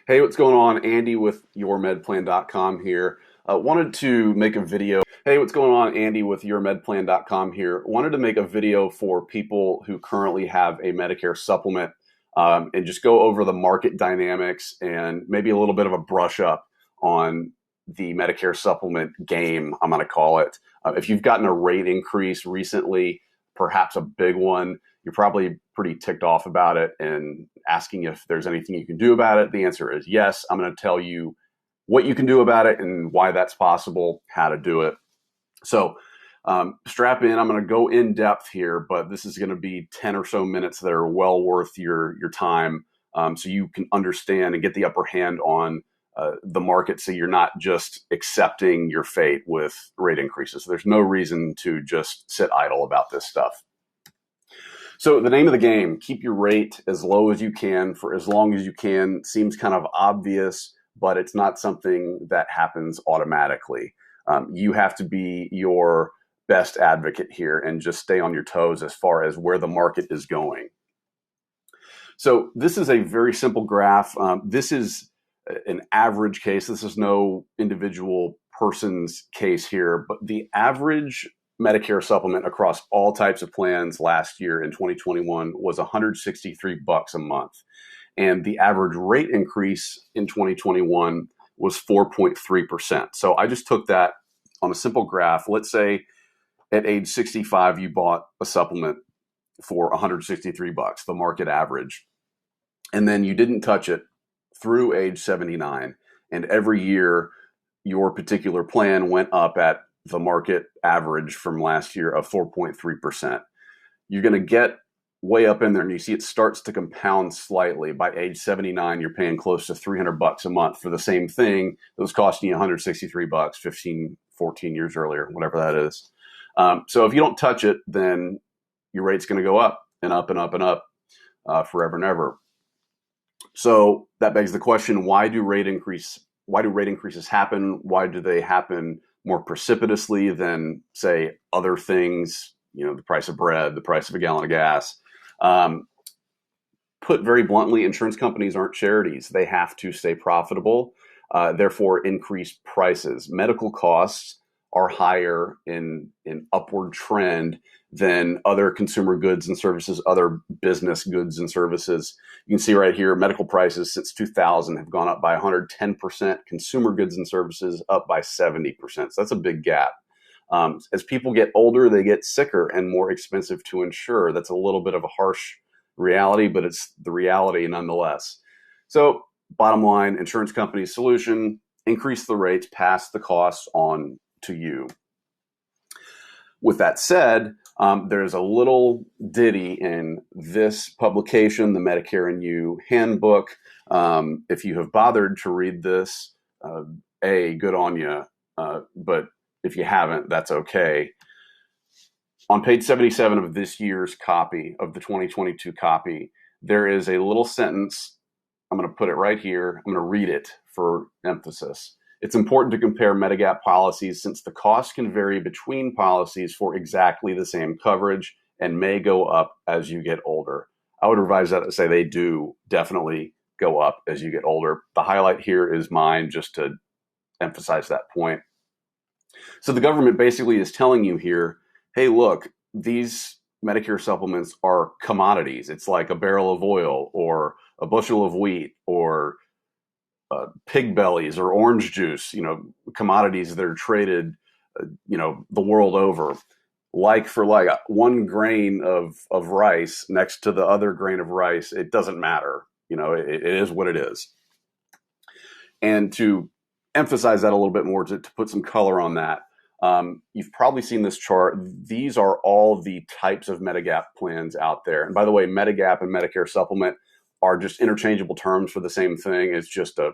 Hey, what's going on? Andy with yourmedplan.com here. Wanted to make a video. Hey, what's going on? Andy with yourmedplan.com here. Wanted to make a video for people who currently have a Medicare supplement and just go over the market dynamics and maybe a little bit of a brush up on the Medicare supplement game, I'm going to call it. If you've gotten a rate increase recently, perhaps a big one, you're probably pretty ticked off about it and asking if there's anything you can do about it. The answer is yes. I'm going to tell you what you can do about it and why that's possible, how to do it. So strap in. I'm going to go in depth here, but this is going to be 10 or so minutes that are well worth your time, so you can understand and get the upper hand on the market, so you're not just accepting your fate with rate increases. There's no reason to just sit idle about this stuff. So the name of the game, keep your rate as low as you can for as long as you can. Seems kind of obvious, but it's not something that happens automatically. You have to be your best advocate here and just stay on your toes as far as where the market is going. So this is a very simple graph. This is an average case. This is no individual person's case here, but the average Medicare supplement across all types of plans last year in 2021 was $163 a month. And the average rate increase in 2021 was 4.3%. So I just took that on a simple graph. Let's say at age 65, you bought a supplement for $163, the market average. And then you didn't touch it through age 79. And every year, your particular plan went up at the market average from last year of 4.3%. You're going to get way up in there and you see it starts to compound slightly. By age 79, you're paying close to $300 a month for the same thing that was costing you $163 15, 14 years earlier, whatever that is. So if you don't touch it, then your rate's going to go up and up and up and up forever and ever. So that begs the question, why do rate increases happen? Why do they happen more precipitously than, say, other things, the price of bread, the price of a gallon of gas? Put very bluntly, insurance companies aren't charities. They have to stay profitable, therefore increase prices. Medical costs are higher in upward trend than other consumer goods and services, other business goods and services. You can see right here, medical prices since 2000 have gone up by 110%, consumer goods and services up by 70%. So that's a big gap. As people get older, they get sicker and more expensive to insure. That's a little bit of a harsh reality, but it's the reality nonetheless. So bottom line, insurance company's solution, increase the rates, pass the costs on to you. With that said, there's a little ditty in this publication, the Medicare and You Handbook. If you have bothered to read this, good on you. But if you haven't, that's okay. On page 77 of this year's copy, of the 2022 copy, there is a little sentence. I'm going to put it right here. I'm going to read it for emphasis. It's important to compare Medigap policies since the cost can vary between policies for exactly the same coverage and may go up as you get older. I would revise that to say they do definitely go up as you get older. The highlight here is mine just to emphasize that point. So the government basically is telling you here, hey, look, these Medicare supplements are commodities. It's like a barrel of oil or a bushel of wheat or pig bellies or orange juice, commodities that are traded, the world over, like for like. One grain of rice next to the other grain of rice, it doesn't matter. It is what it is. And to emphasize that a little bit more, to put some color on that, you've probably seen this chart. These are all the types of Medigap plans out there. And by the way, Medigap and Medicare Supplement are just interchangeable terms for the same thing. It's just a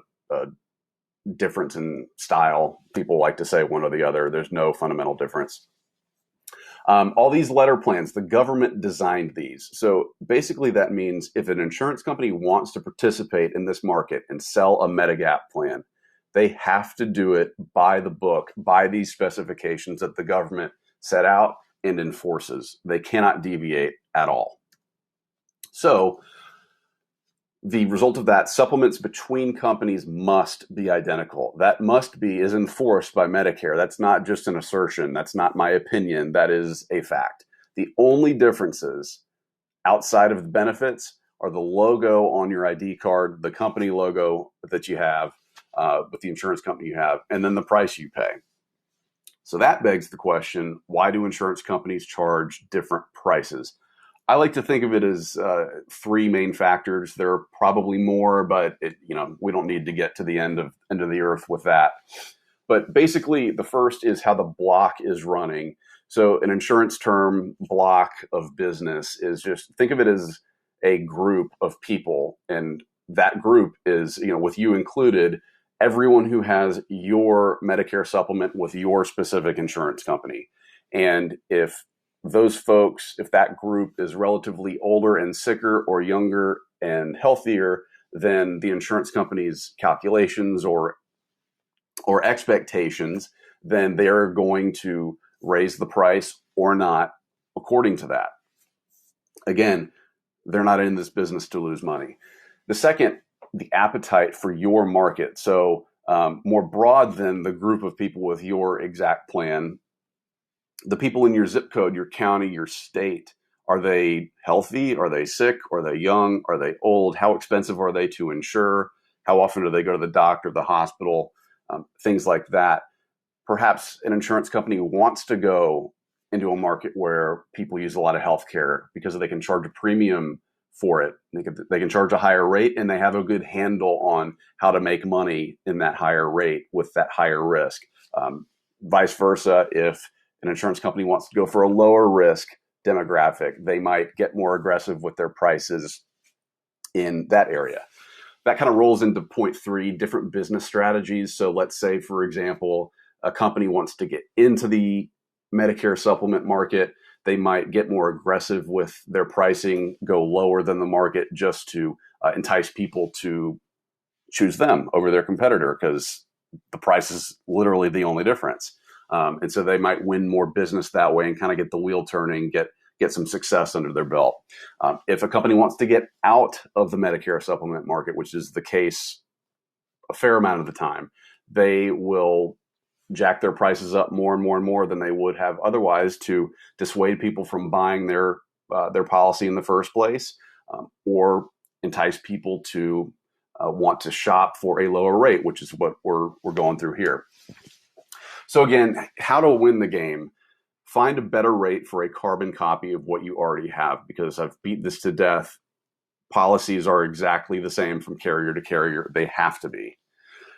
difference in style. People like to say one or the other. There's no fundamental difference. All these letter plans, the government designed these. So basically that means if an insurance company wants to participate in this market and sell a Medigap plan, they have to do it by the book, by these specifications that the government set out and enforces. They cannot deviate at all. So The result of that, supplements between companies must be identical. That must be is enforced by Medicare. That's not just an assertion. That's not my opinion. That is a fact. The only differences outside of the benefits are the logo on your ID card, the company logo that you have with the insurance company you have, and then the price you pay. So that begs the question, why do insurance companies charge different prices? I like to think of it as three main factors. There are probably more, but we don't need to get to the end of the earth with that. But basically, the first is how the block is running. So an insurance term block of business is just think of it as a group of people, and that group is, with you included, everyone who has your Medicare supplement with your specific insurance company. And if those folks, if that group is relatively older and sicker or younger and healthier than the insurance company's calculations or expectations, then they're going to raise the price or not according to that. Again, they're not in this business to lose money. The second, the appetite for your market. So more broad than the group of people with your exact plan, the people in your zip code, your county, your state, are they healthy? Are they sick? Are they young? Are they old? How expensive are they to insure? How often do they go to the doctor, the hospital? Things like that. Perhaps an insurance company wants to go into a market where people use a lot of healthcare because they can charge a premium for it. They can charge a higher rate, and they have a good handle on how to make money in that higher rate with that higher risk. Vice versa, if an insurance company wants to go for a lower risk demographic, they might get more aggressive with their prices in that area. That kind of rolls into point three, different business strategies. So let's say, for example, a company wants to get into the Medicare supplement market. They might get more aggressive with their pricing, go lower than the market just to entice people to choose them over their competitor because the price is literally the only difference. And so they might win more business that way and kind of get the wheel turning, get some success under their belt. If a company wants to get out of the Medicare supplement market, which is the case a fair amount of the time, they will jack their prices up more and more and more than they would have otherwise to dissuade people from buying their policy in the first place, or entice people to want to shop for a lower rate, which is what we're going through here. So again, how to win the game. Find a better rate for a carbon copy of what you already have, because I've beat this to death. Policies are exactly the same from carrier to carrier. They have to be.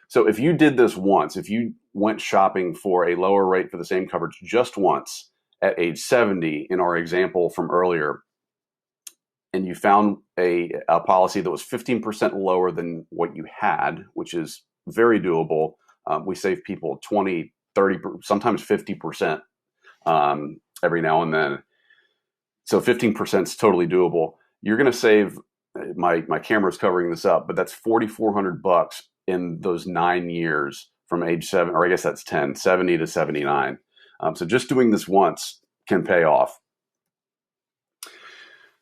So if you did this once, if you went shopping for a lower rate for the same coverage just once at age 70 in our example from earlier, and you found a policy that was 15% lower than what you had, which is very doable. We save people 20, 30, sometimes 50% every now and then. So 15% is totally doable. You're going to save, my camera's covering this up, but that's $4,400 in those 9 years from age 7, or I guess that's 10, 70 to 79. So just doing this once can pay off.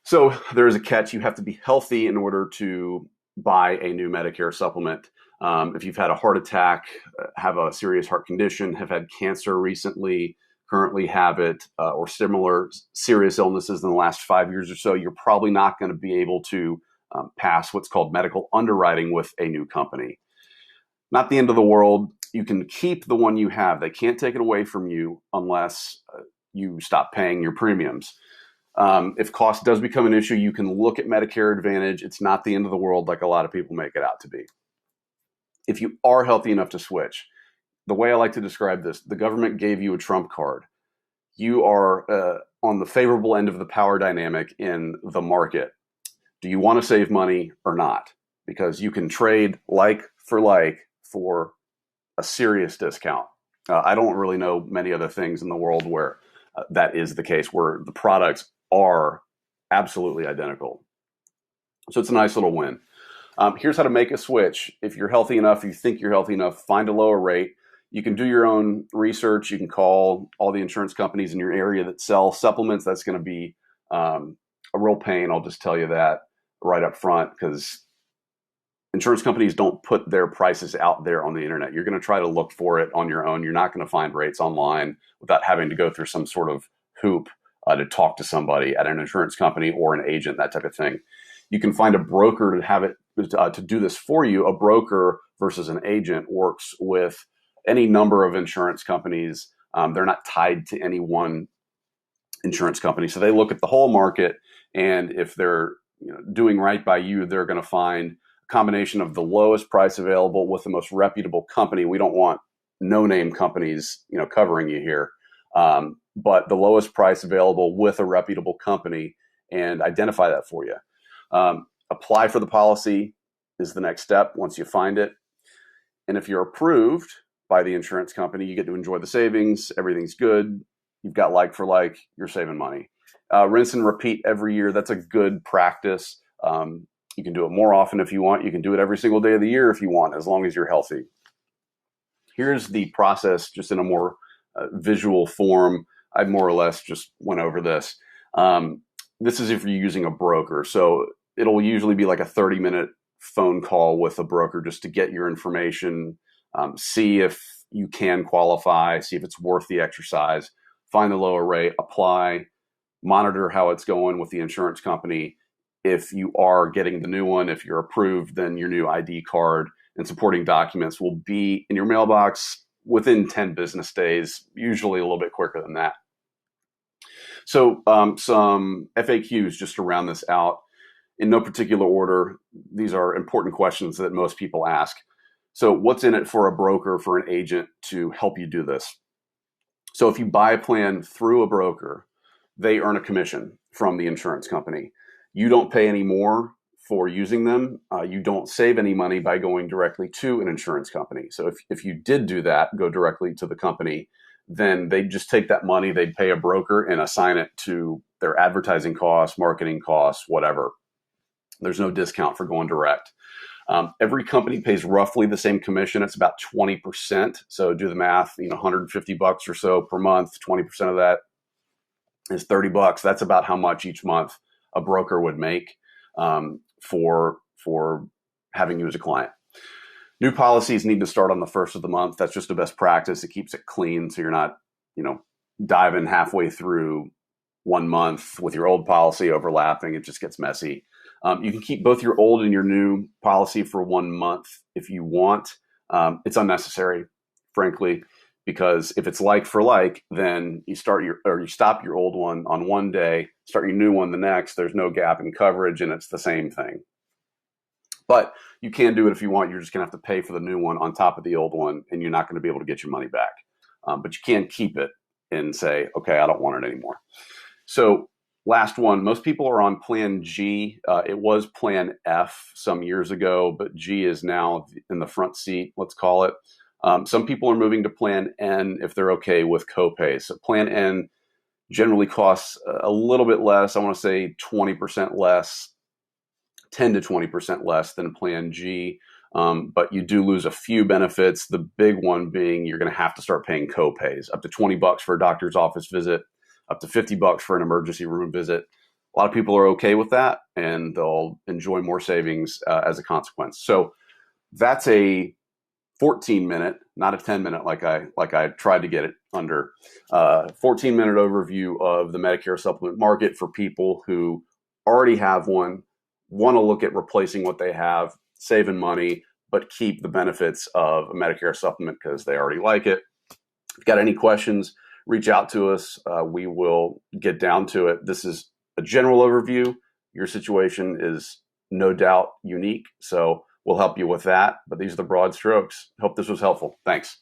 So there is a catch. You have to be healthy in order to buy a new Medicare supplement. If you've had a heart attack, have a serious heart condition, have had cancer recently, currently have it, or similar serious illnesses in the last 5 years or so, you're probably not going to be able to pass what's called medical underwriting with a new company. Not the end of the world. You can keep the one you have. They can't take it away from you unless you stop paying your premiums. If cost does become an issue, you can look at Medicare Advantage. It's not the end of the world like a lot of people make it out to be. If you are healthy enough to switch, the way I like to describe this, the government gave you a trump card. You are on the favorable end of the power dynamic in the market. Do you want to save money or not? Because you can trade like for a serious discount. I don't really know many other things in the world where that is the case, where the products are absolutely identical. So it's a nice little win. Here's how to make a switch. If you're healthy enough, you think you're healthy enough, find a lower rate. You can do your own research. You can call all the insurance companies in your area that sell supplements. That's going to be a real pain. I'll just tell you that right up front, because insurance companies don't put their prices out there on the internet. You're going to try to look for it on your own. You're not going to find rates online without having to go through some sort of hoop to talk to somebody at an insurance company or an agent, that type of thing. You can find a broker to have it to do this for you. A broker versus an agent works with any number of insurance companies. They're not tied to any one insurance company, so they look at the whole market, and if they're doing right by you, they're going to find a combination of the lowest price available with the most reputable company. We don't want no-name companies, covering you here, but the lowest price available with a reputable company, and identify that for you. Apply for the policy is the next step once you find it, and if you're approved by the insurance company, you get to enjoy the savings. Everything's good. You've got like for like, you're saving money. Rinse and repeat every year. That's a good practice. You can do it more often if you want. You can do it every single day of the year if you want, as long as you're healthy. Here's the process just in a more visual form. I more or less just went over this. This is if you're using a broker. So it'll usually be like a 30-minute phone call with a broker just to get your information, see if you can qualify, see if it's worth the exercise, find the lower rate, apply, monitor how it's going with the insurance company. If you are getting the new one, if you're approved, then your new ID card and supporting documents will be in your mailbox within 10 business days, usually a little bit quicker than that. So some FAQs just to round this out. In no particular order, these are important questions that most people ask. So what's in it for a broker, for an agent to help you do this? So if you buy a plan through a broker, they earn a commission from the insurance company. You don't pay any more for using them. You don't save any money by going directly to an insurance company. So if you did do that, go directly to the company, then they'd just take that money, they'd pay a broker and assign it to their advertising costs, marketing costs, whatever. There's no discount for going direct. Every company pays roughly the same commission. It's about 20%. So do the math, $150 or so per month. 20% of that is $30. That's about how much each month a broker would make for having you as a client. New policies need to start on the first of the month. That's just a best practice. It keeps it clean, so you're not, diving halfway through 1 month with your old policy overlapping. It just gets messy. You can keep both your old and your new policy for 1 month if you want. It's unnecessary, frankly, because if it's like for like, then you stop your old one on one day, start your new one the next. There's no gap in coverage, and it's the same thing. But you can do it if you want. You're just going to have to pay for the new one on top of the old one, and you're not going to be able to get your money back. But you can keep it and say, okay, I don't want it anymore. So last one, most people are on Plan G. It was Plan F some years ago, but G is now in the front seat, let's call it. Some people are moving to Plan N if they're okay with copays. So Plan N generally costs a little bit less. I want to say 20% less, 10 to 20% less than Plan G. But you do lose a few benefits. The big one being you're going to have to start paying copays, up to $20 for a doctor's office visit, up to $50 for an emergency room visit. A lot of people are okay with that, and they'll enjoy more savings as a consequence. So that's a 14-minute, not a 10-minute like I tried to get it under. 14-minute overview of the Medicare supplement market for people who already have one, want to look at replacing what they have, saving money, but keep the benefits of a Medicare supplement because they already like it. If you've got any questions, reach out to us. We will get down to it. This is a general overview. Your situation is no doubt unique, so we'll help you with that. But these are the broad strokes. Hope this was helpful. Thanks.